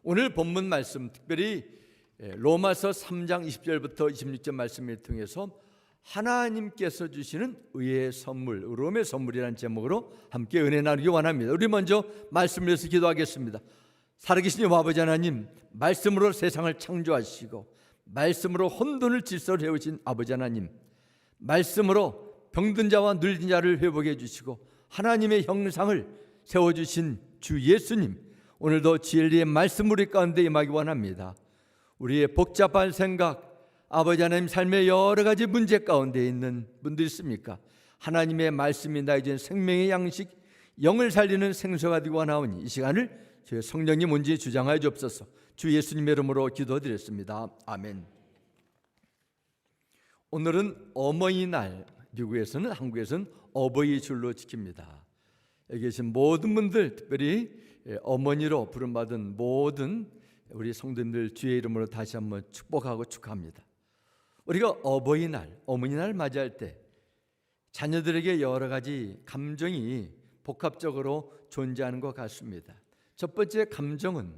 오늘 본문 말씀, 특별히 로마서 3장 20절부터 26절 말씀을 통해서 하나님께서 주시는 의의 선물, 의로움의 선물이라는 제목으로 함께 은혜 나누기 원합니다. 우리 먼저 말씀을 위해서 기도하겠습니다. 살아계신 아버지 하나님, 말씀으로 세상을 창조하시고 말씀으로 혼돈을 질서를 해오신 아버지 하나님, 말씀으로 병든 자와 눌린 자를 회복해 주시고 하나님의 형상을 세워주신 주 예수님, 오늘도 진리의 말씀 우리 가운데 임하기 원합니다. 우리의 복잡한 생각, 아버지 하나님 삶의 여러 가지 문제 가운데 있는 분들 있습니까? 하나님의 말씀이 나에게 준 생명의 양식, 영을 살리는 생수가 되기 원하오니 이 시간을 주의 성령님 온전히 주장하여 주옵소서. 주 예수님의 이름으로 기도드렸습니다. 아멘. 오늘은 어머니날, 미국에서는, 한국에서는 어버이 줄로 지킵니다. 여기 계신 모든 분들, 특별히 어머니로 부름받은 모든 우리 성도님들 주의 이름으로 다시 한번 축복하고 축하합니다. 우리가 어버이날, 어머니날 맞이할 때 자녀들에게 여러 가지 감정이 복합적으로 존재하는 것 같습니다. 첫 번째 감정은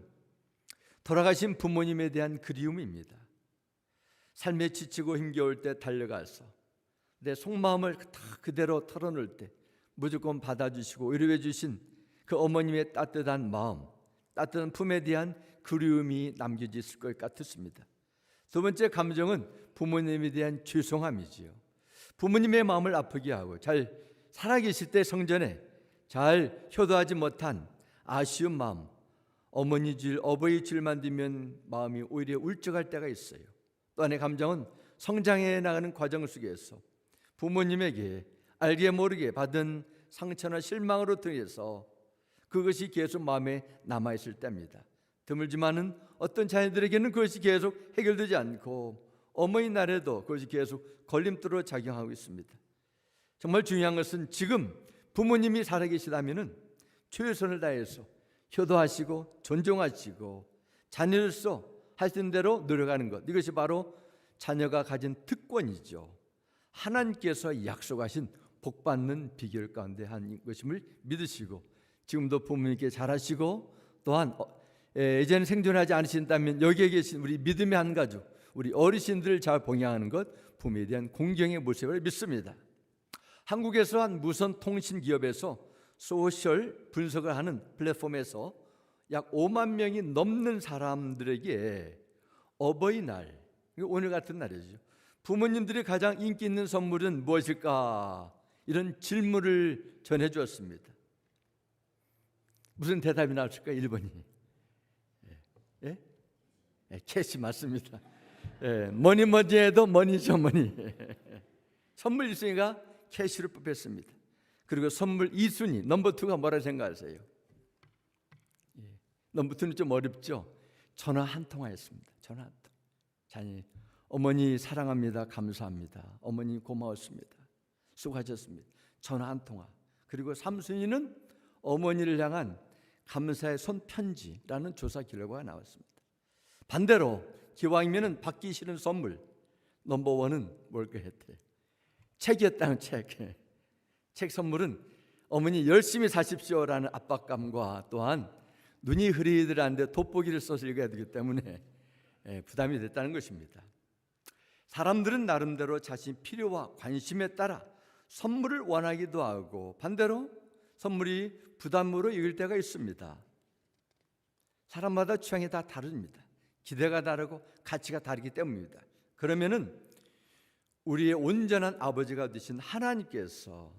돌아가신 부모님에 대한 그리움입니다. 삶에 지치고 힘겨울 때 달려가서 내 속마음을 다 그대로 털어놓을 때 무조건 받아주시고 위로해 주신 그 어머님의 따뜻한 마음, 따뜻한 품에 대한 그리움이 남겨져 있을 것 같습니다. 두 번째 감정은 부모님에 대한 죄송함이지요. 부모님의 마음을 아프게 하고 잘 살아계실 때 성전에 잘 효도하지 못한 아쉬운 마음, 어머니 줄, 어버이 줄만 되면 마음이 오히려 울적할 때가 있어요. 또 하나의 감정은 성장해 나가는 과정 속에서 부모님에게 알게 모르게 받은 상처나 실망으로 통해서 그것이 계속 마음에 남아있을 때입니다. 드물지만은 어떤 자녀들에게는 그것이 계속 해결되지 않고 어머니날에도 그것이 계속 걸림돌로 작용하고 있습니다. 정말 중요한 것은 지금 부모님이 살아계시다면 최선을 다해서 효도하시고 존중하시고 자녀로서 하시는 대로 노력하는 것, 이것이 바로 자녀가 가진 특권이죠. 하나님께서 약속하신 복받는 비결 가운데 한 것임을 믿으시고 지금도 부모님께 잘하시고 또한 이제는 생존하지 않으신다면 여기에 계신 우리 믿음의 한 가족, 우리 어르신들을 잘 봉양하는 것, 부모에 대한 공경의 모습을 믿습니다. 한국에서 한 무선 통신 기업에서 소셜 분석을 하는 플랫폼에서 약 5만 명이 넘는 사람들에게 어버이날, 오늘 같은 날이죠, 부모님들이 가장 인기 있는 선물은 무엇일까? 이런 질문을 전해주었습니다. 무슨 대답이 나왔을까? 1번이 캐시 맞습니다. 뭐니 해도 머니죠, 머니. 선물 1순위가 캐시를 뽑혔습니다. 그리고 선물 2순위 넘버 2가 뭐라 생각하세요? 넘버 2는 좀 어렵죠. 전화 한 통화였습니다. 전화 한 통. 자녀, 어머니 사랑합니다, 감사합니다, 어머니 고마웠습니다, 수고하셨습니다, 전화 한 통화. 그리고 3순위는 어머니를 향한 감사의 손편지라는 조사 결과가 나왔습니다. 반대로 기왕이면 받기 싫은 선물 넘버 1은 뭘까 했대? 책이었다는 책. 책 선물은 어머니 열심히 사십시오라는 압박감과 또한 눈이 흐리더라는데 돋보기를 써서 읽어야 되기 때문에 부담이 됐다는 것입니다. 사람들은 나름대로 자신 필요와 관심에 따라 선물을 원하기도 하고 반대로 선물이 부담으로 여길 때가 있습니다. 사람마다 취향이 다 다릅니다. 기대가 다르고 가치가 다르기 때문입니다. 그러면은 우리의 온전한 아버지가 되신 하나님께서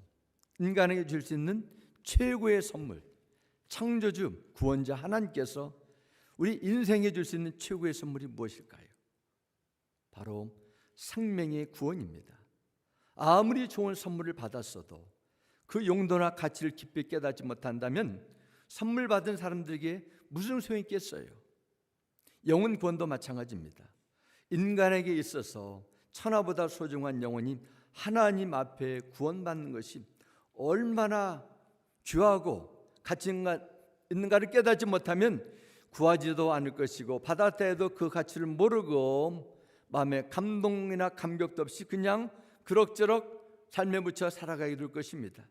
인간에게 줄 수 있는 최고의 선물, 창조주 구원자 하나님께서 우리 인생에 줄 수 있는 최고의 선물이 무엇일까요? 바로 생명의 구원입니다. 아무리 좋은 선물을 받았어도 그 용도나 가치를 깊이 깨닫지 못한다면 선물 받은 사람들에게 무슨 소용이 있겠어요? 영혼 구원도 마찬가지입니다. 인간에게 있어서 천하보다 소중한 영혼이 하나님 앞에 구원받는 것이 얼마나 귀하고 가치 있는가를 깨닫지 못하면 구하지도 않을 것이고 받았다 해도 그 가치를 모르고 마음에 감동이나 감격도 없이 그냥 그럭저럭 삶에 묻혀 살아가게 될 것입니다.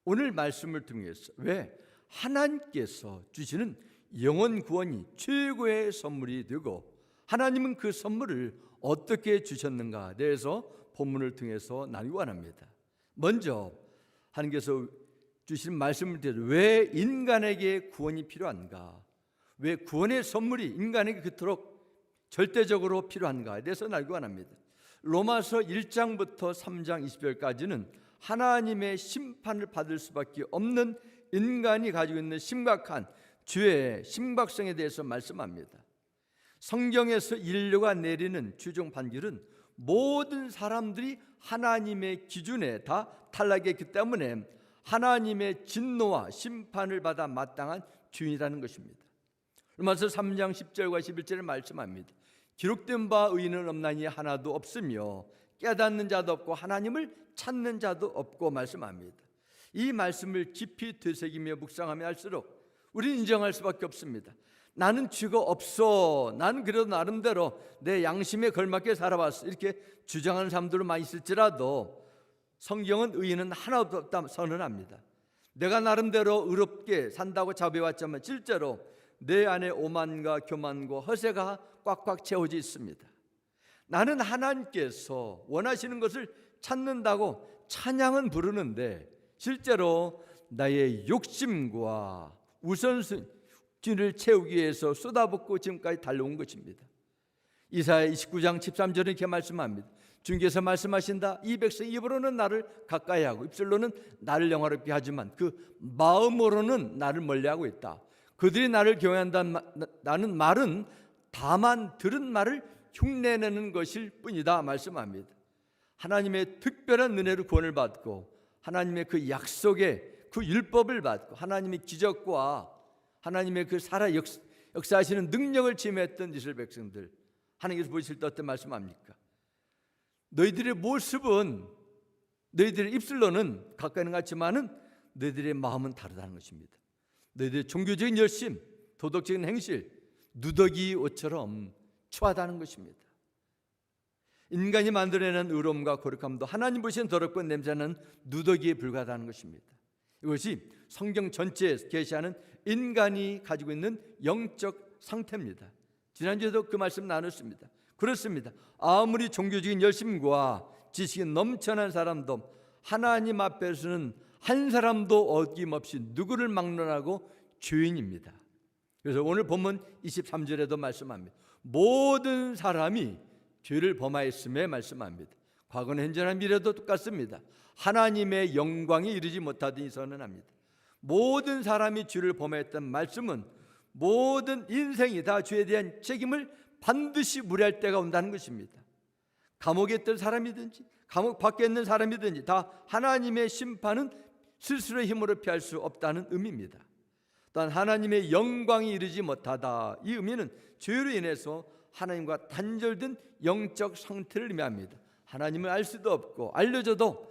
오늘 말씀을 통해서 왜 하나님께서 주시는 영혼 구원이 최고의 선물이 되고 하나님은 그 선물을 어떻게 주셨는가에 대해서 본문을 통해서 나누기 원합니다. 먼저 하나님께서 주신 말씀을 들어 왜 인간에게 구원이 필요한가, 왜 구원의 선물이 인간에게 그토록 절대적으로 필요한가에 대해서 나누기 원합니다. 로마서 1장부터 3장 20절까지는 하나님의 심판을 받을 수밖에 없는 인간이 가지고 있는 심각한 죄의 심각성에 대해서 말씀합니다. 성경에서 인류가 내리는 최종 판결은 모든 사람들이 하나님의 기준에 다 탈락했기 때문에 하나님의 진노와 심판을 받아 마땅한 죄인이라는 것입니다. 로마서 3장 10절과 11절에 말씀합니다. 기록된 바 의인은 없나니 하나도 없으며 깨닫는 자도 없고 하나님을 찾는 자도 없고 말씀합니다. 이 말씀을 깊이 되새기며 묵상하며 할수록 우리는 인정할 수밖에 없습니다. 나는 죄가 없어, 나는 그래도 나름대로 내 양심에 걸맞게 살아왔어, 이렇게 주장하는 사람들은 많이 있을지라도 성경은 의인은 하나도 없다 선언합니다. 내가 나름대로 의롭게 산다고 자부해왔지만 실제로 내 안에 오만과 교만과 허세가 꽉꽉 채워져 있습니다. 나는 하나님께서 원하시는 것을 찾는다고 찬양은 부르는데 실제로 나의 욕심과 우선순위를 채우기 위해서 쏟아붓고 지금까지 달려온 것입니다. 이사야 29장 13절은 이렇게 말씀합니다. 주님께서 말씀하신다. 이 백성 입으로는 나를 가까이 하고 입술로는 나를 영화롭게 하지만 그 마음으로는 나를 멀리하고 있다. 그들이 나를 경외한다는 말은 다만 들은 말을 흉내내는 것일 뿐이다 말씀합니다. 하나님의 특별한 은혜로 구원을 받고 하나님의 그 약속의 그 율법을 받고 하나님의 기적과 하나님의 그 살아 역사하시는 능력을 체험했던 이스라엘 백성들, 하나님께서 보실 때 어떤 말씀합니까? 너희들의 모습은, 너희들의 입술로는 가까이 있는 것 같지만은 너희들의 마음은 다르다는 것입니다. 너희들의 종교적인 열심, 도덕적인 행실, 누더기 옷처럼 추하다는 것입니다. 인간이 만들어내는 의로움과 거룩함도 하나님 보시는 더럽고 냄새나는 누더기에 불과하다는 것입니다. 이것이 성경 전체에 계시하는 인간이 가지고 있는 영적 상태입니다. 지난주에도 그 말씀 나눴습니다. 그렇습니다. 아무리 종교적인 열심과 지식이 넘쳐난 사람도 하나님 앞에서는 한 사람도 어김없이 누구를 막론하고 죄인입니다. 그래서 오늘 본문 23절에도 말씀합니다. 모든 사람이 죄를 범하였음에 말씀합니다. 과거는 현재나 미래도 똑같습니다. 하나님의 영광에 이르지 못하더니 선언합니다. 모든 사람이 죄를 범했던 말씀은 모든 인생이 다 죄에 대한 책임을 반드시 물어야 때가 온다는 것입니다. 감옥에 있던 사람이든지 감옥 밖에 있는 사람이든지 다 하나님의 심판은 스스로의 힘으로 피할 수 없다는 의미입니다. 또한 하나님의 영광이 이르지 못하다, 이 의미는 죄로 인해서 하나님과 단절된 영적 상태를 의미합니다. 하나님을 알 수도 없고 알려져도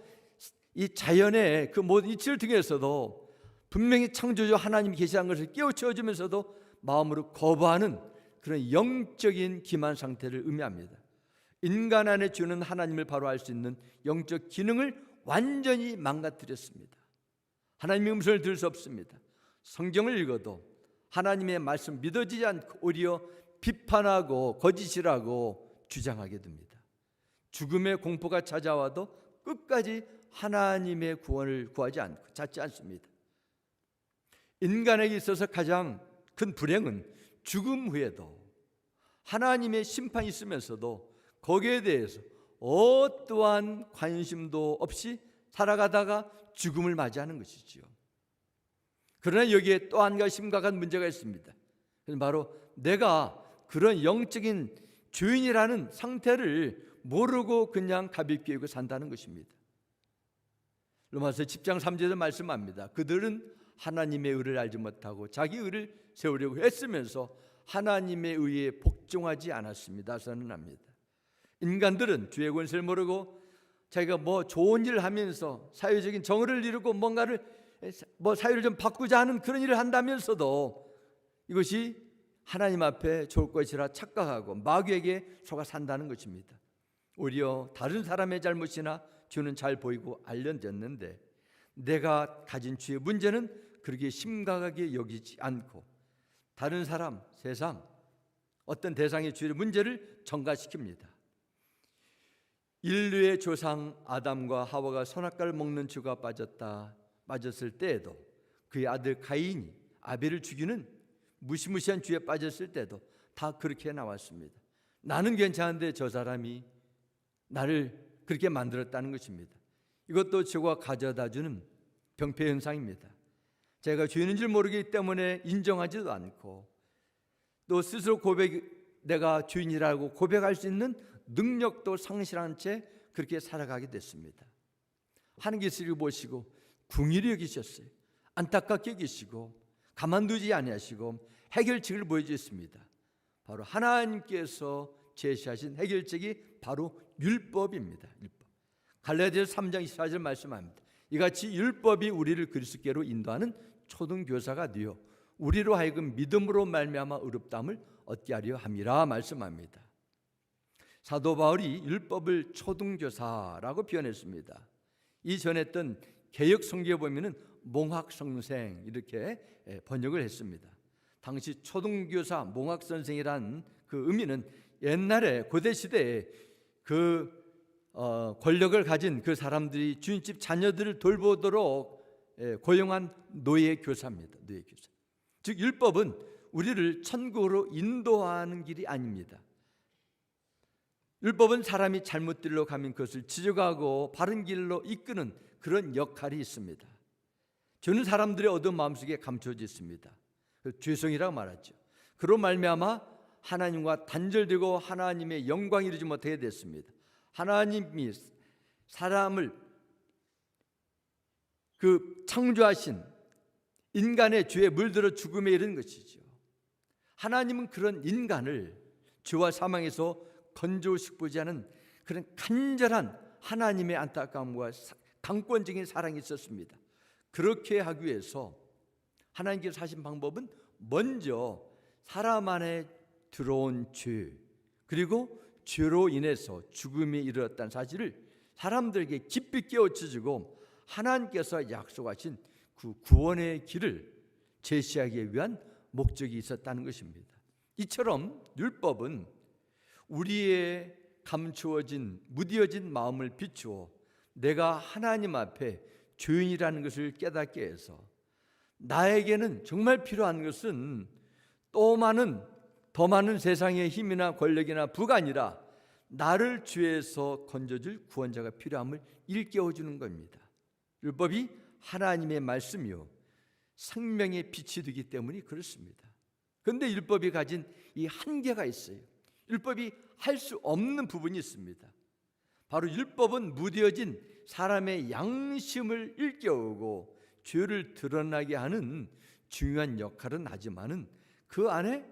이 자연의 그 모든 이치를 통해서도 분명히 창조주 하나님이 계시한 것을 깨우쳐주면서도 마음으로 거부하는 그런 영적인 기만 상태를 의미합니다. 인간 안에 주는 하나님을 바로 알 수 있는 영적 기능을 완전히 망가뜨렸습니다. 하나님의 음성을 들을 수 없습니다. 성경을 읽어도 하나님의 말씀 믿어지지 않고 오히려 비판하고 거짓이라고 주장하게 됩니다. 죽음의 공포가 찾아와도 끝까지 하나님의 구원을 구하지 않고 찾지 않습니다. 인간에게 있어서 가장 큰 불행은 죽음 후에도 하나님의 심판이 있으면서도 거기에 대해서 어떠한 관심도 없이 살아가다가 죽음을 맞이하는 것이지요. 그러나 여기에 또 한 가지 심각한 문제가 있습니다. 그건 바로 내가 그런 영적인 죄인이라는 상태를 모르고 그냥 가볍게 여기고 산다는 것입니다. 로마서 10장 3절에도 말씀합니다. 그들은 하나님의 의를 알지 못하고 자기 의를 세우려고 했으면서 하나님의 의에 복종하지 않았습니다. 선언합니다. 인간들은 죄의 권세를 모르고 자기가 뭐 좋은 일을 하면서 사회적인 정의를 이루고 뭔가를 사회를 좀 바꾸자 하는 그런 일을 한다면서도 이것이 하나님 앞에 좋을 것이라 착각하고 마귀에게 속아 산다는 것입니다. 오히려 다른 사람의 잘못이나 죄는 잘 보이고 알려졌는데 내가 가진 죄의 문제는 그렇게 심각하게 여기지 않고 다른 사람, 세상, 어떤 대상의 죄의 문제를 전가시킵니다. 인류의 조상 아담과 하와가 선악과를 먹는 죄가 빠졌을 때에도 그의 아들 가인이 아벨을 죽이는 무시무시한 죄에 빠졌을 때도 다 그렇게 나왔습니다. 나는 괜찮은데 저 사람이 나를 그렇게 만들었다는 것입니다. 이것도 죄가 가져다주는 병폐 현상입니다. 제가 죄인인 줄 모르기 때문에 인정하지도 않고 또 스스로 내가 죄인이라고 고백할 수 있는 능력도 상실한 채 그렇게 살아가게 됐습니다. 하나님께서 보시고 궁일이 여기셨어요. 안타깝게 여기시고 가만두지 아니하시고 해결책을 보여주셨습니다. 바로 하나님께서 제시하신 해결책이 바로 율법입니다. 율법. 갈라디아서 3장 24절 말씀합니다. 이같이 율법이 우리를 그리스도께로 인도하는 초등교사가 되어 우리로 하여금 믿음으로 말미암아 의롭다함을 얻게 하려 함이라 말씀합니다. 사도 바울이 율법을 초등교사라고 표현했습니다. 이 전했던 개역 성경에 보면은 몽학선생 이렇게 번역을 했습니다. 당시 초등교사 몽학선생이라는 그 의미는 옛날에 고대 시대에 그 권력을 가진 그 사람들이 주인집 자녀들을 돌보도록 고용한 노예 교사입니다. 노예 교사. 즉 율법은 우리를 천국으로 인도하는 길이 아닙니다. 율법은 사람이 잘못 길로 가면 그것을 지적하고 바른 길로 이끄는 그런 역할이 있습니다. 죄는 사람들의 어두운 마음속에 감춰져 있습니다. 죄성이라고 말하죠. 그로 말미암아 하나님과 단절되고 하나님의 영광 이루지 못하게 됐습니다. 하나님이 사람을 창조하신 인간의 죄에 물들어 죽음에 이른 것이죠. 하나님은 그런 인간을 죄와 사망에서 건져오시고자 하는 그런 간절한 하나님의 안타까움과 강권적인 사랑이 있었습니다. 그렇게 하기 위해서 하나님께서 하신 방법은 먼저 사람 안에 들어온 죄 그리고 죄로 인해서 죽음이 이르렀다는 사실을 사람들에게 깊이 깨우쳐주고 하나님께서 약속하신 그 구원의 길을 제시하기 위한 목적이 있었다는 것입니다. 이처럼 율법은 우리의 감추어진 무디어진 마음을 비추어 내가 하나님 앞에 죄인이라는 것을 깨닫게 해서 나에게는 정말 필요한 것은 더 많은 세상의 힘이나 권력이나 부가 아니라 나를 죄에서 건져줄 구원자가 필요함을 일깨워주는 겁니다. 율법이 하나님의 말씀이요 생명의 빛이 되기 때문에 그렇습니다. 그런데 율법이 가진 이 한계가 있어요. 율법이 할 수 없는 부분이 있습니다. 바로 율법은 무뎌진 사람의 양심을 일깨우고 죄를 드러나게 하는 중요한 역할은 하지만은 그 안에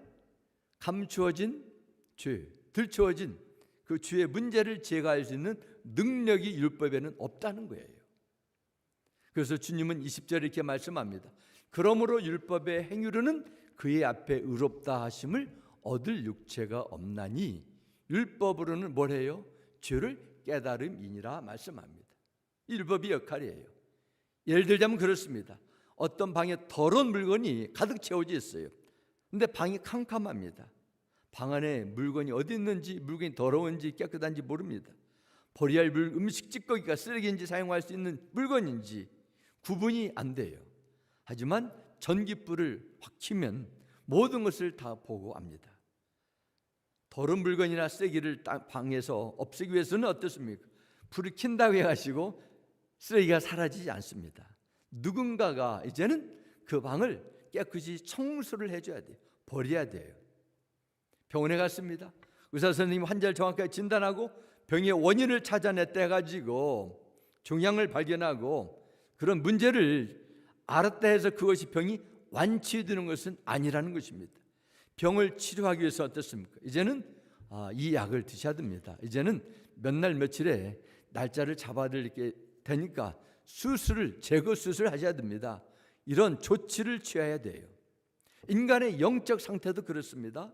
감추어진 죄, 들추어진 그 죄의 문제를 제거할 수 있는 능력이 율법에는 없다는 거예요. 그래서 주님은 20절에 이렇게 말씀합니다. 그러므로 율법의 행위로는 그의 앞에 의롭다 하심을 얻을 육체가 없나니 율법으로는 뭘 해요? 죄를 깨달음이니라 말씀합니다. 율법의 역할이에요. 예를 들자면 그렇습니다. 어떤 방에 더러운 물건이 가득 채워져 있어요. 근데 방이 캄캄합니다. 방 안에 물건이 어디 있는지, 물건이 더러운지 깨끗한지 모릅니다. 버려야 할 음식 찌꺼기가 쓰레기인지 사용할 수 있는 물건인지 구분이 안 돼요. 하지만 전기불을 확 켜면 모든 것을 다 보고 압니다. 더러운 물건이나 쓰레기를 방에서 없애기 위해서는 어떻습니까? 불을 켠다고 해가지고 쓰레기가 사라지지 않습니다. 누군가가 이제는 그 방을 깨끗이 청소를 해줘야 돼요. 버려야 돼요. 병원에 갔습니다. 의사 선생님이 환자를 정확하게 진단하고 병의 원인을 찾아냈다 해가지고 종양을 발견하고 그런 문제를 알았다 해서 그것이 병이 완치되는 것은 아니라는 것입니다. 병을 치료하기 위해서 어떻습니까? 이제는 이 약을 드셔야 됩니다. 이제는 몇 날 며칠에 날짜를 잡아드리게 되니까 제거 수술을 하셔야 됩니다. 이런 조치를 취해야 돼요. 인간의 영적 상태도 그렇습니다.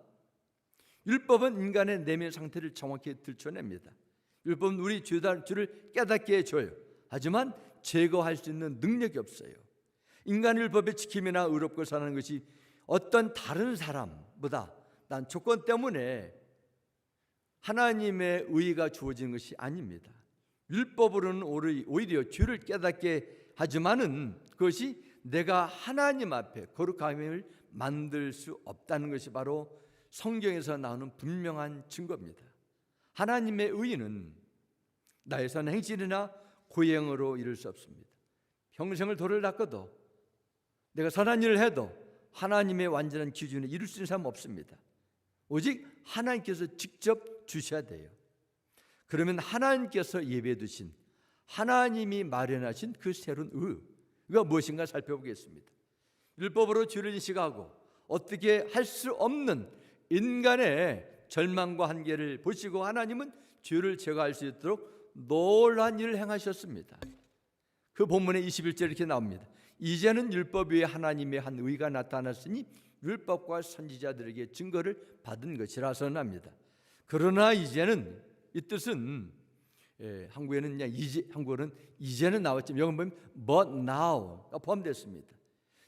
율법은 인간의 내면 상태를 정확히 들춰냅니다. 율법은 우리 죄를 깨닫게 해줘요. 하지만 제거할 수 있는 능력이 없어요. 인간 율법의 지킴이나 의롭고 사는 것이 어떤 다른 사람보다 난 조건 때문에 하나님의 의가 주어지는 것이 아닙니다. 율법으로는 오히려 죄를 깨닫게 하지만은 그것이 내가 하나님 앞에 거룩함을 만들 수 없다는 것이 바로 성경에서 나오는 분명한 증거입니다. 하나님의 의는 나의 선 행실이나 고행으로 이룰 수 없습니다. 평생을 돌을 닦아도 내가 선한 일을 해도 하나님의 완전한 기준에 이룰 수 있는 사람은 없습니다. 오직 하나님께서 직접 주셔야 돼요. 그러면 하나님께서 예배해 두신, 하나님이 마련하신 그 새로운 의가 무엇인가 살펴보겠습니다. 율법으로 죄를 인식하고 어떻게 할 수 없는 인간의 절망과 한계를 보시고 하나님은 죄를 제거할 수 있도록 놀라운 일을 행하셨습니다. 그 본문의 21절 이렇게 나옵니다. 이제는 율법 위에 하나님의 한 의가 나타났으니 율법과 선지자들에게 증거를 받은 것이라 선언합니다. 그러나 이제는, 이 뜻은 한국어는 이제는 나왔지만 영어 보면 but now가 포함됐습니다.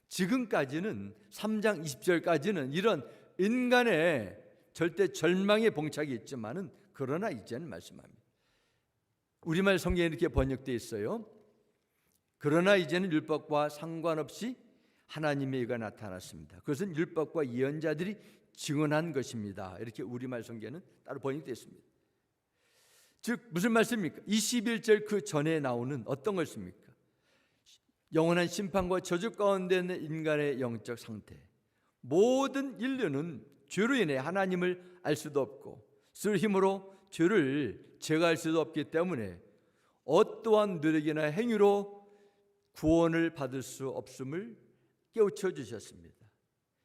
지금까지는 3장 20절까지는 이런 인간의 절대 절망의 봉착이 있지만은 그러나 이제는 말씀합니다. 우리말 성경에 이렇게 번역되어 있어요. 그러나 이제는 율법과 상관없이 하나님의 의가 나타났습니다. 그것은 율법과 예언자들이 증언한 것입니다. 이렇게 우리말 성경에는 따로 번역되어 있습니다. 즉 무슨 말씀입니까? 21절 그 전에 나오는 어떤 것입니까? 영원한 심판과 저주 가운데 있는 인간의 영적 상태. 모든 인류는 죄로 인해 하나님을 알 수도 없고 쓸 힘으로 죄를 제거할 수도 없기 때문에 어떠한 노력이나 행위로 구원을 받을 수 없음을 깨우쳐 주셨습니다.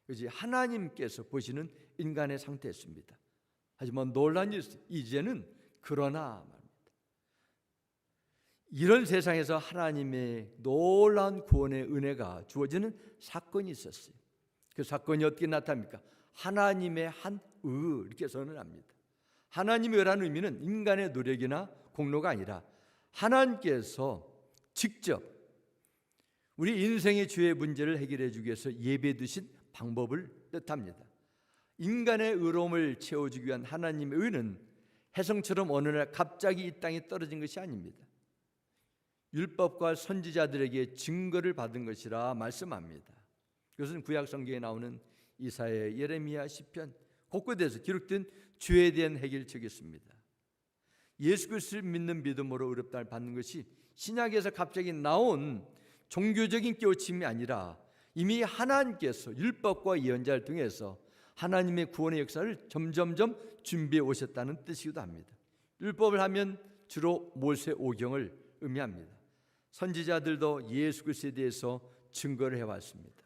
그것이 하나님께서 보시는 인간의 상태였습니다. 하지만 놀라운 일은 이제는 그러나 말입니다. 이런 세상에서 하나님의 놀라운 구원의 은혜가 주어지는 사건이 있었어요. 그 사건이 어떻게 나타납니까? 하나님의 한 의 이렇게 선언합니다. 하나님의 의라는 의미는 인간의 노력이나 공로가 아니라 하나님께서 직접 우리 인생의 죄의 문제를 해결해 주기 위해서 예배해 두신 방법을 뜻합니다. 인간의 의로움을 채워주기 위한 하나님의 의는 혜성처럼 어느 날 갑자기 이 땅에 떨어진 것이 아닙니다. 율법과 선지자들에게 증거를 받은 것이라 말씀합니다. 그것은 구약 성경에 나오는 이사야, 예레미야, 시편 곳곳에서 기록된 죄에 대한 해결책이었습니다. 예수 그리스도를 믿는 믿음으로 의롭다를 받는 것이 신약에서 갑자기 나온 종교적인 깨우침이 아니라 이미 하나님께서 율법과 예언자를 통해서 하나님의 구원의 역사를 점점점 준비해 오셨다는 뜻이기도 합니다. 율법을 하면 주로 모세 오경을 의미합니다. 선지자들도 예수 그리스도에 대해서 증거를 해왔습니다.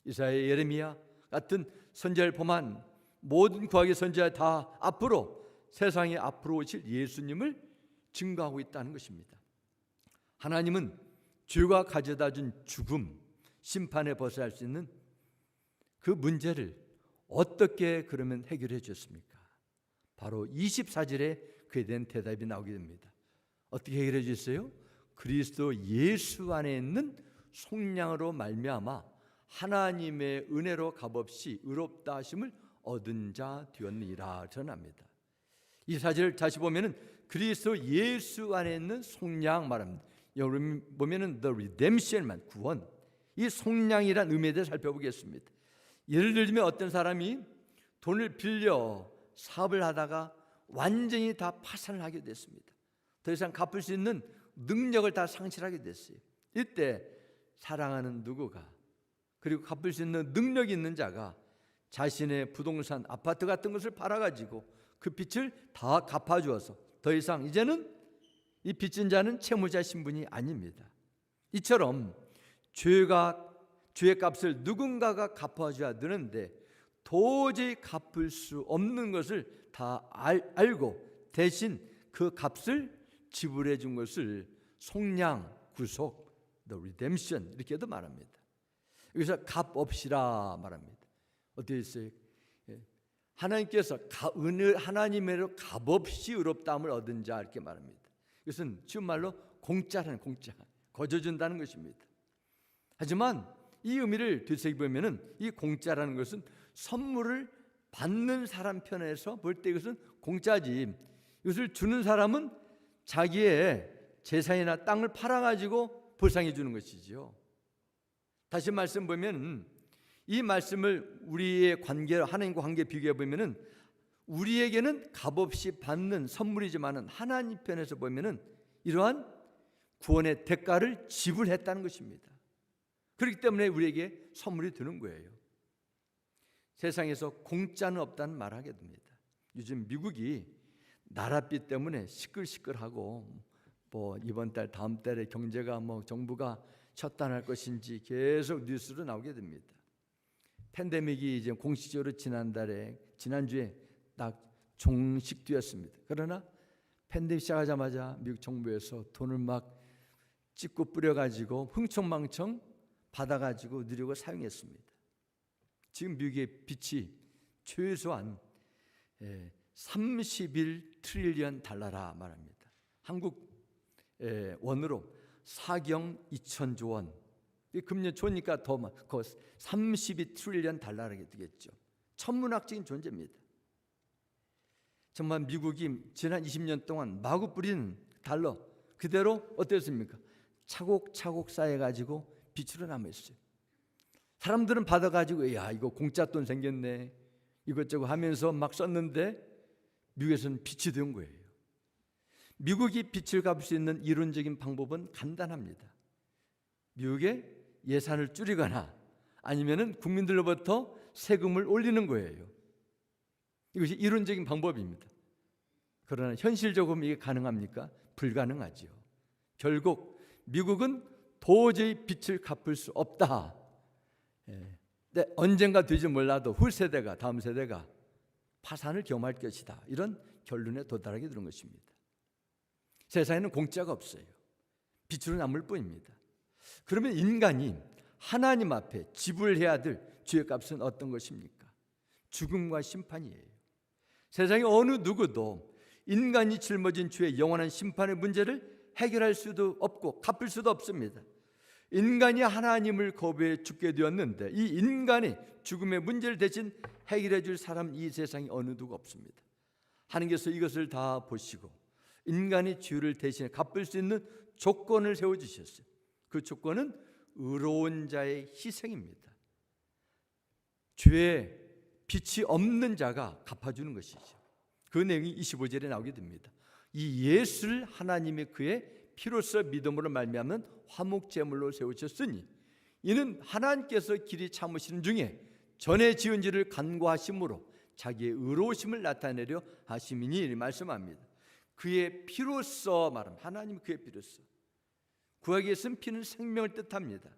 이사야, 예레미야 같은 선지자를 포함한 모든 구약의 선지자 다 앞으로 세상에 앞으로 오실 예수님을 증거하고 있다는 것입니다. 하나님은 죄가 가져다준 죽음, 심판에 벗어날 수 있는 그 문제를 어떻게 그러면 해결해 주셨습니까? 바로 24절에 그에 대한 대답이 나오게 됩니다. 어떻게 해결해 주셨어요? 그리스도 예수 안에 있는 속량으로 말미암아 하나님의 은혜로 값없이 의롭다 하심을 얻은 자 되었느니라 전합니다. 이 사절을 다시 보면은 그리스도 예수 안에 있는 속량 말합니다. 여러분 보면은 the redemption만 구원, 이 속량이란 의미에 대해 살펴보겠습니다. 예를 들면 어떤 사람이 돈을 빌려 사업을 하다가 완전히 다 파산을 하게 됐습니다. 더 이상 갚을 수 있는 능력을 다 상실하게 됐어요. 이때 사랑하는 누구가 그리고 갚을 수 있는 능력이 있는 자가 자신의 부동산, 아파트 같은 것을 팔아가지고 그 빚을 다 갚아주어서 더 이상 이제는 이 빚진 자는 채무자 신분이 아닙니다. 이처럼 죄의 값을 누군가가 갚아줘야 되는데 도저히 갚을 수 없는 것을 다 알고 대신 그 값을 지불해 준 것을 속량, 구속, the redemption 이렇게도 말합니다. 여기서 값 없이라 말합니다. 어떻게 있어요? 하나님께서 하나님의로 값없이 의롭다함을 얻은 자 이렇게 말합니다. 이것은 쉬운 말로 공짜라는 공짜, 거저준다는 것입니다. 하지만 이 의미를 되새겨보면은 이 공짜라는 것은 선물을 받는 사람 편에서 볼 때 이것은 공짜지, 이것을 주는 사람은 자기의 재산이나 땅을 팔아가지고 보상해 주는 것이지요. 다시 말씀 보면 이 말씀을 우리의 관계, 하나님과 관계 비교해 보면은 우리에게는 값없이 받는 선물이지만은 하나님 편에서 보면은 이러한 구원의 대가를 지불했다는 것입니다. 그렇기 때문에 우리에게 선물이 되는 거예요. 세상에서 공짜는 없다는 말하게 됩니다. 요즘 미국이 나라빚 때문에 시끌시끌하고 이번 달 다음 달에 경제가 정부가 셧다운할 것인지 계속 뉴스로 나오게 됩니다. 팬데믹이 이제 공식적으로 지난주에 딱 종식되었습니다. 그러나 팬데믹 시작하자마자 미국 정부에서 돈을 막 찍고 뿌려가지고 흥청망청 받아가지고 누리고 사용했습니다. 지금 미국의 빚이 최소한 31 트릴리언 달러라 말합니다. 한국 원으로 4경 2천조 원. 금년 초니까 더 32 트릴리언 달러라게 되겠죠. 천문학적인 존재입니다. 정말 미국이 지난 20년 동안 마구 뿌린 달러 그대로 어땠습니까? 차곡차곡 쌓여가지고 빚으로 남아있어요. 사람들은 받아가지고 야 이거 공짜 돈 생겼네 이것저것 하면서 막 썼는데 미국에서는 빚이 된 거예요. 미국이 빚을 갚을 수 있는 이론적인 방법은 간단합니다. 미국의 예산을 줄이거나 아니면은 국민들로부터 세금을 올리는 거예요. 이것이 이론적인 방법입니다. 그러나 현실적으로 이게 가능합니까? 불가능하죠. 결국 미국은 도저히 빚을 갚을 수 없다. 근데 언젠가 되지 몰라도 후세대가 다음 세대가 파산을 경험할 것이다. 이런 결론에 도달하게 되는 것입니다. 세상에는 공짜가 없어요. 빚으로 남을 뿐입니다. 그러면 인간이 하나님 앞에 지불해야 될 죄의 값은 어떤 것입니까? 죽음과 심판이에요. 세상에 어느 누구도 인간이 짊어진 죄의 영원한 심판의 문제를 해결할 수도 없고 갚을 수도 없습니다. 인간이 하나님을 거부해 죽게 되었는데 이 인간의 죽음의 문제를 대신 해결해 줄 사람 이 세상에 어느 누구 없습니다. 하나님께서 이것을 다 보시고 인간의 죄를 대신해 갚을 수 있는 조건을 세워주셨어요. 그 조건은 의로운 자의 희생입니다. 죄의 빚이 없는 자가 갚아주는 것이죠. 그 내용이 25절에 나오게 됩니다. 이 예수를 하나님의 그의 피로써 믿음으로 말미암는 화목제물로 세우셨으니 이는 하나님께서 길이 참으시는 중에 전에 지은 죄를 간구하심으로 자기의 의로우심을 나타내려 하심이니 말씀합니다. 그의 피로써 말합니다. 하나님 그의 피로써. 구약에서는 피는 생명을 뜻합니다.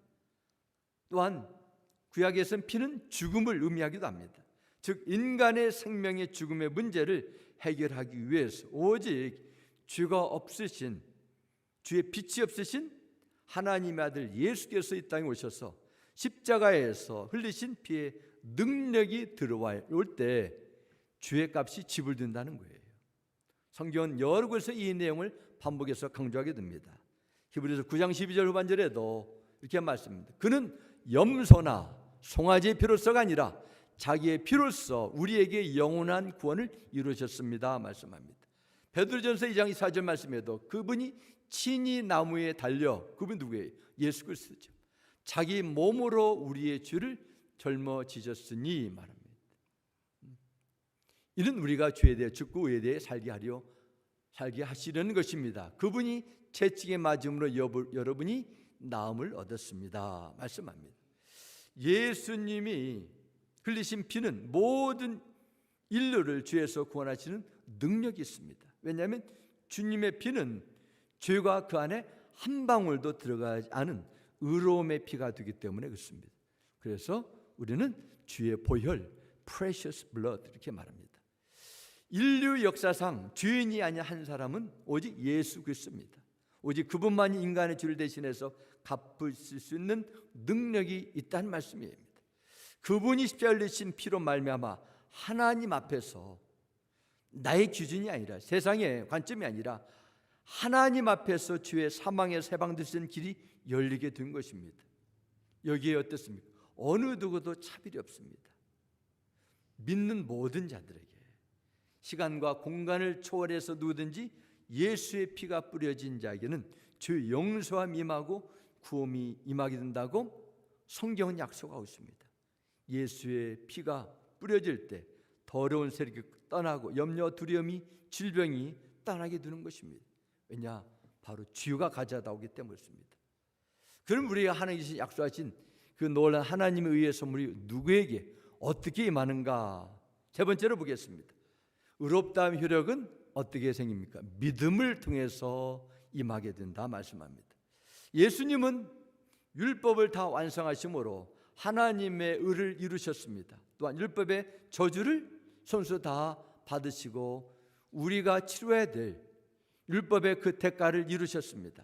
또한 구약에서는 피는 죽음을 의미하기도 합니다. 즉 인간의 생명의 죽음의 문제를 해결하기 위해서 오직 죄가 없으신 죄의 빛이 없으신 하나님의 아들 예수께서 이 땅에 오셔서 십자가에서 흘리신 피의 능력이 들어와 올 때 죄의 값이 지불된다는 거예요. 성경은 여러 곳에서 이 내용을 반복해서 강조하게 됩니다. 히브리서 9장 12절 후반절에도 이렇게 말씀합니다. 그는 염소나 송아지의 피로서가 아니라 자기의 피로써 우리에게 영원한 구원을 이루셨습니다 말씀합니다. 베드로전서 2장 4절 말씀에도 그분이 친히 나무에 달려 그분 누구예요? 예수 그리스도죠. 자기 몸으로 우리의 죄를 짊어지셨으니 말합니다. 이는 우리가 죄에 대해 죽고 의에 대해 살게 하시려는 것입니다. 그분이 채찍에 맞음으로 여러분이 나음을 얻었습니다 말씀합니다. 예수님이 흘리신 피는 모든 인류를 죄에서 구원하시는 능력이 있습니다. 왜냐하면 주님의 피는 죄가 그 안에 한 방울도 들어가지 않은 의로움의 피가 되기 때문에 그렇습니다. 그래서 우리는 주의 보혈 precious blood 이렇게 말합니다. 인류 역사상 죄인이 아닌 한 사람은 오직 예수 그리스도입니다. 오직 그분만이 인간의 죄를 대신해서 갚을 수 있는 능력이 있다는 말씀입니다. 그분이 십자가를 내신 피로 말미암아 하나님 앞에서 나의 기준이 아니라 세상의 관점이 아니라 하나님 앞에서 죄의 사망에서 해방될 수 있는 길이 열리게 된 것입니다. 여기에 어떻습니까? 어느 누구도 차별이 없습니다. 믿는 모든 자들에게 시간과 공간을 초월해서 누구든지 예수의 피가 뿌려진 자에게는 죄 용서함이 임하고 구원이 임하게 된다고 성경은 약속하고 있습니다. 예수의 피가 뿌려질 때 더러운 세력이 떠나고 염려, 두려움이, 질병이 떠나게 되는 것입니다. 왜냐? 바로 주가 가져다 오기 때문입니다. 그럼 우리가 하나님께서 약속하신 그 놀라운 하나님에 의해서 우리 누구에게 어떻게 임하는가? 세 번째로 보겠습니다. 의롭다함 효력은 어떻게 생깁니까? 믿음을 통해서 임하게 된다 말씀합니다. 예수님은 율법을 다 완성하심으로 하나님의 의를 이루셨습니다. 또한 율법의 저주를 손수 다 받으시고 우리가 치러야 될 율법의 그 대가를 이루셨습니다.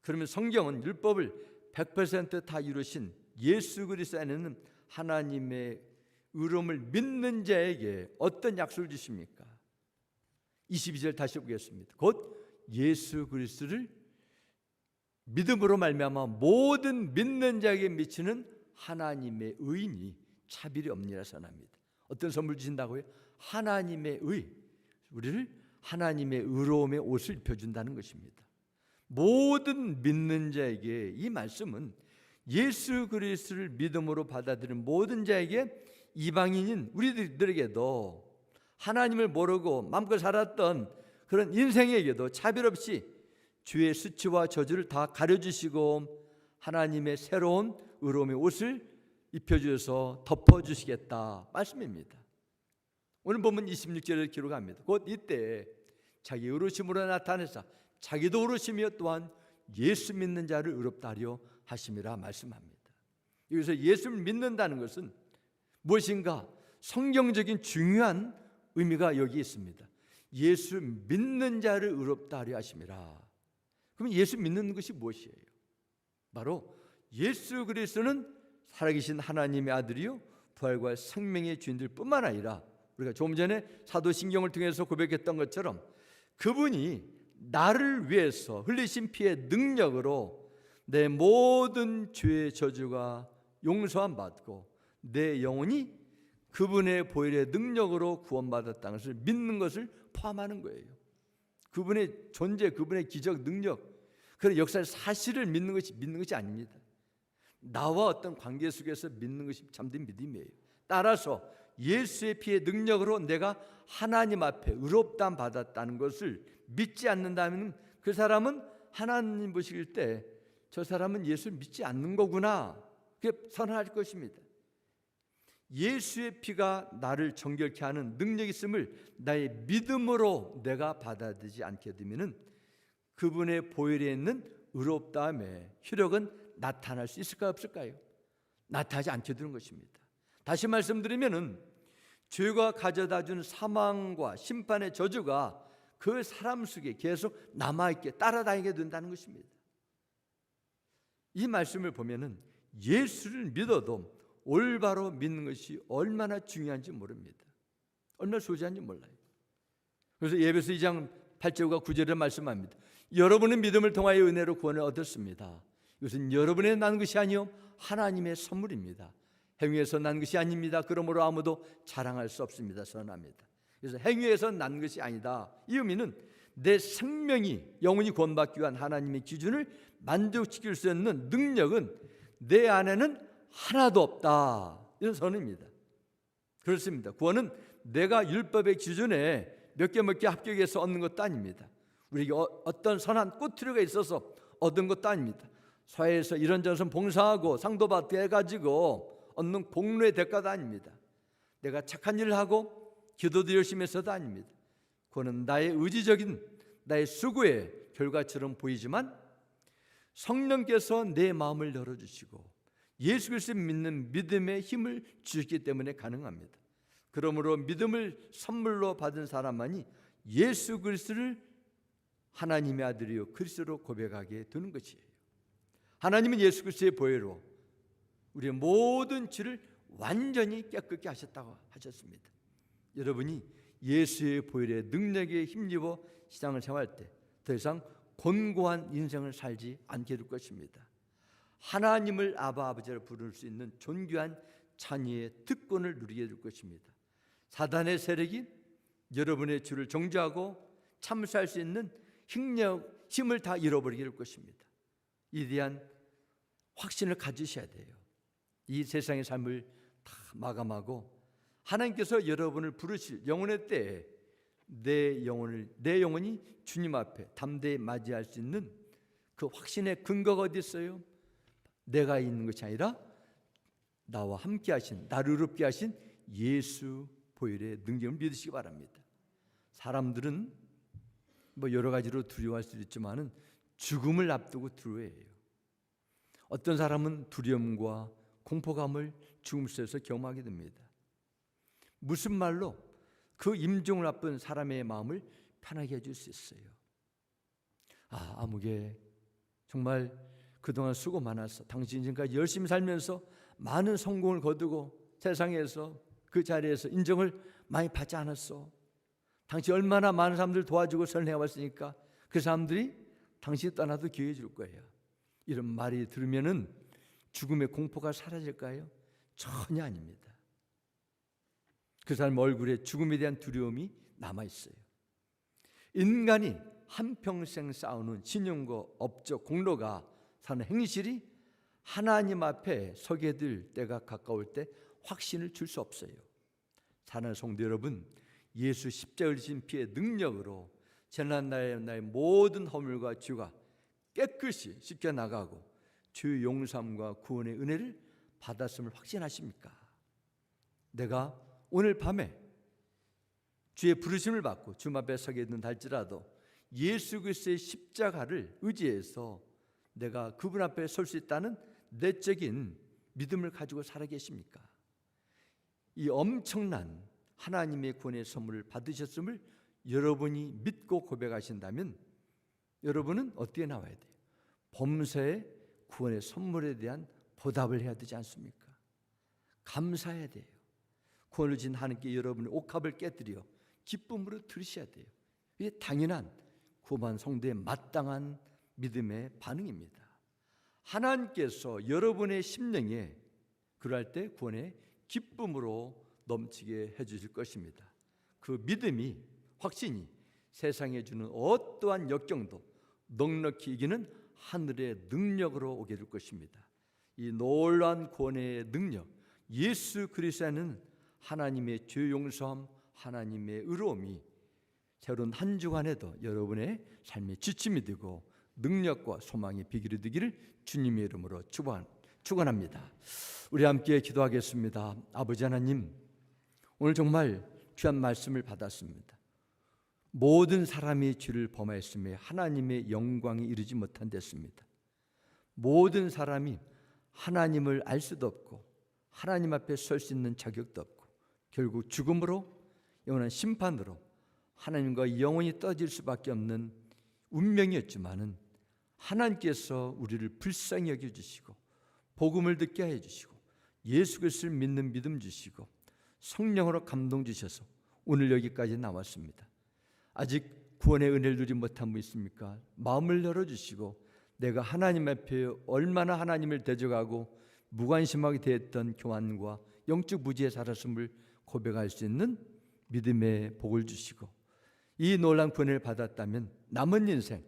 그러면 성경은 율법을 100% 다 이루신 예수 그리스도 안에는 하나님의 의로움을 믿는 자에게 어떤 약속을 주십니까? 22절 다시 보겠습니다. 곧 예수 그리스도를 믿음으로 말미암아 모든 믿는 자에게 미치는 하나님의 의인이 차별이 없느니라 선합니다. 어떤 선물 주신다고요? 하나님의 의, 우리를 하나님의 의로움의 옷을 입혀준다는 것입니다. 모든 믿는 자에게 이 말씀은 예수 그리스도를 믿음으로 받아들인 모든 자에게 이방인인 우리들에게도 하나님을 모르고 마음껏 살았던 그런 인생에게도 차별 없이 주의 수치와 저주를 다 가려주시고 하나님의 새로운 의로움의 옷을 입혀주셔서 덮어주시겠다 말씀입니다. 오늘 보면 26절을 기록합니다. 곧 이때 자기 의로심으로 나타내사 자기도 의로심이요 또한 예수 믿는 자를 의롭다 하려 하심이라 말씀합니다. 여기서 예수를 믿는다는 것은 무엇인가 성경적인 중요한 의미가 여기 있습니다. 예수 믿는 자를 의롭다 하려 하심이라. 그럼 예수 믿는 것이 무엇이에요? 바로 예수 그리스도는 살아계신 하나님의 아들이요 부활과 생명의 주인들 뿐만 아니라 우리가 조금 전에 사도신경을 통해서 고백했던 것처럼 그분이 나를 위해서 흘리신 피의 능력으로 내 모든 죄의 저주가 용서함 받고 내 영혼이 그분의 보혈의 능력으로 구원받았다는 것을 믿는 것을 포함하는 거예요. 그분의 존재, 그분의 기적 능력, 그런 역사의 사실을 믿는 것이 아닙니다. 나와 어떤 관계 속에서 믿는 것이 참된 믿음이에요. 따라서 예수의 피의 능력으로 내가 하나님 앞에 의롭다함 받았다는 것을 믿지 않는다면 그 사람은 하나님 보실 때 저 사람은 예수를 믿지 않는 거구나 그렇게 선언할 것입니다. 예수의 피가 나를 정결케 하는 능력이 있음을 나의 믿음으로 내가 받아들이지 않게 되면 그분의 보혈에 있는 의롭다함의 효력은 나타날 수 있을까요 없을까요? 나타나지 않게 되는 것입니다. 다시 말씀드리면 죄가 가져다준 사망과 심판의 저주가 그 사람 속에 계속 남아있게 따라다니게 된다는 것입니다. 이 말씀을 보면 예수를 믿어도 올바로 믿는 것이 얼마나 중요한지 모릅니다. 얼마나 소중한지 몰라요. 그래서 에베소 2장 8절과 9절에 말씀합니다. 여러분은 믿음을 통하여 은혜로 구원을 얻었습니다. 이것은 여러분의 난 것이 아니요 하나님의 선물입니다. 행위에서 난 것이 아닙니다. 그러므로 아무도 자랑할 수 없습니다. 선언합니다. 그래서 행위에서 난 것이 아니다. 이 의미는 내 생명이 영원히 구원받기 위한 하나님의 기준을 만족시킬 수 있는 능력은 내 안에는 하나도 없다. 이런 선언입니다. 그렇습니다. 구원은 내가 율법의 기준에 몇 개 합격해서 얻는 것도 아닙니다. 우리에게 어떤 선한 꼬투리가 있어서 얻은 것도 아닙니다. 사회에서 이런저런 봉사하고 상도 받게 해가지고 얻는 공로의 대가도 아닙니다. 내가 착한 일을 하고 기도도 열심히 해서도 아닙니다. 그거는 나의 의지적인 나의 수고의 결과처럼 보이지만 성령께서 내 마음을 열어주시고 예수 그리스도를 믿는 믿음의 힘을 주셨기 때문에 가능합니다. 그러므로 믿음을 선물로 받은 사람만이 예수 그리스도를 하나님의 아들이요 그리스도로 고백하게 되는 것이에요. 하나님은 예수 그리스도의 보혈로 우리의 모든 죄를 완전히 깨끗게 하셨다고 하셨습니다. 여러분이 예수의 보혈의 능력에 힘입어 신앙을 생활할 때 더 이상 곤고한 인생을 살지 않게 될 것입니다. 하나님을 아바 아버지라 부를 수 있는 존귀한 자녀의 특권을 누리게 될 것입니다. 사단의 세력이 여러분의 주를 정죄하고 참수할 수 있는 힘을 다 잃어버리게 될 것입니다. 이에 대한 확신을 가지셔야 돼요. 이 세상의 삶을 다 마감하고 하나님께서 여러분을 부르실 영혼의 때에 내 영혼이 주님 앞에 담대히 맞이할 수 있는 그 확신의 근거가 어디 있어요? 내가 있는 것이 아니라 나와 함께 하신, 나를 의롭게 하신 예수 보혈의 능력을 믿으시기 바랍니다. 사람들은 여러 가지로 두려워할 수도 있지만은 죽음을 앞두고 두려워해요. 어떤 사람은 두려움과 공포감을 죽음 속에서 경험하게 됩니다. 무슨 말로 그 임종을 앞둔 사람의 마음을 편하게 해줄 수 있어요. 아무개 정말 그동안 수고 많았어. 당신 지금까지 열심히 살면서 많은 성공을 거두고 세상에서 그 자리에서 인정을 많이 받지 않았어. 당신 얼마나 많은 사람들 도와주고 선행해왔으니까 그 사람들이 당신이 떠나도 기회 줄 거예요. 이런 말이 들으면은 죽음의 공포가 사라질까요? 전혀 아닙니다. 그 사람 얼굴에 죽음에 대한 두려움이 남아있어요. 인간이 한평생 쌓아놓은 신용과 업적, 공로가 사는 행실이 하나님 앞에 서게 될 때가 가까울 때 확신을 줄 수 없어요. 사랑하는 성도 여러분, 예수 십자가를 지신 피의 능력으로 지난 나의 모든 허물과 죄가 깨끗이 씻겨나가고 주 용서함과 구원의 은혜를 받았음을 확신하십니까? 내가 오늘 밤에 주의 부르심을 받고 주님 앞에 서게 된다 할지라도 예수 그리스도의 십자가를 의지해서 내가 그분 앞에 설 수 있다는 내적인 믿음을 가지고 살아계십니까? 이 엄청난 하나님의 구원의 선물을 받으셨음을 여러분이 믿고 고백하신다면 여러분은 어떻게 나와야 돼요? 범사의 구원의 선물에 대한 보답을 해야 되지 않습니까? 감사해야 돼요. 구원을 주신 하나님께 여러분의 옥합을 깨뜨려 기쁨으로 들으셔야 돼요. 이게 당연한 구원받은 성도의 마땅한 믿음의 반응입니다. 하나님께서 여러분의 심령에 그럴 때 구원의 기쁨으로 넘치게 해주실 것입니다. 그 믿음이, 확신이 세상에 주는 어떠한 역경도 넉넉히 이기는 하늘의 능력으로 오게 될 것입니다. 이 놀라운 구원의 능력, 예수 그리스도는 하나님의 죄 용서함, 하나님의 의로움이 새로운 한 주간에도 여러분의 삶의 지침이 되고 능력과 소망의 비결이 되기를 주님의 이름으로 축원합니다. 우리 함께 기도하겠습니다. 아버지 하나님, 오늘 정말 귀한 말씀을 받았습니다. 모든 사람이 죄를 범하였음에 하나님의 영광이 이르지 못한 데였습니다. 모든 사람이 하나님을 알 수도 없고 하나님 앞에 설 수 있는 자격도 없고 결국 죽음으로 영원한 심판으로 하나님과 영원히 떠질 수밖에 없는 운명이었지만은 하나님께서 우리를 불쌍히 여겨주시고 복음을 듣게 해주시고 예수 그리스도를 믿는 믿음 주시고 성령으로 감동 주셔서 오늘 여기까지 나왔습니다. 아직 구원의 은혜를 누리지 못한 분 있습니까? 마음을 열어주시고 내가 하나님 앞에 얼마나 하나님을 대적하고 무관심하게 대했던 교만과 영적 무지에 살았음을 고백할 수 있는 믿음의 복을 주시고 이 놀라운 구원을 받았다면 남은 인생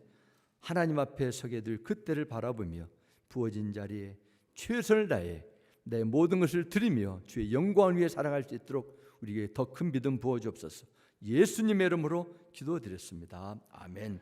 하나님 앞에 서게 될 그때를 바라보며 부어진 자리에 최선을 다해 내 모든 것을 드리며 주의 영광을 위해 살아갈 수 있도록 우리에게 더 큰 믿음 부어주옵소서. 예수님의 이름으로 기도드렸습니다. 아멘.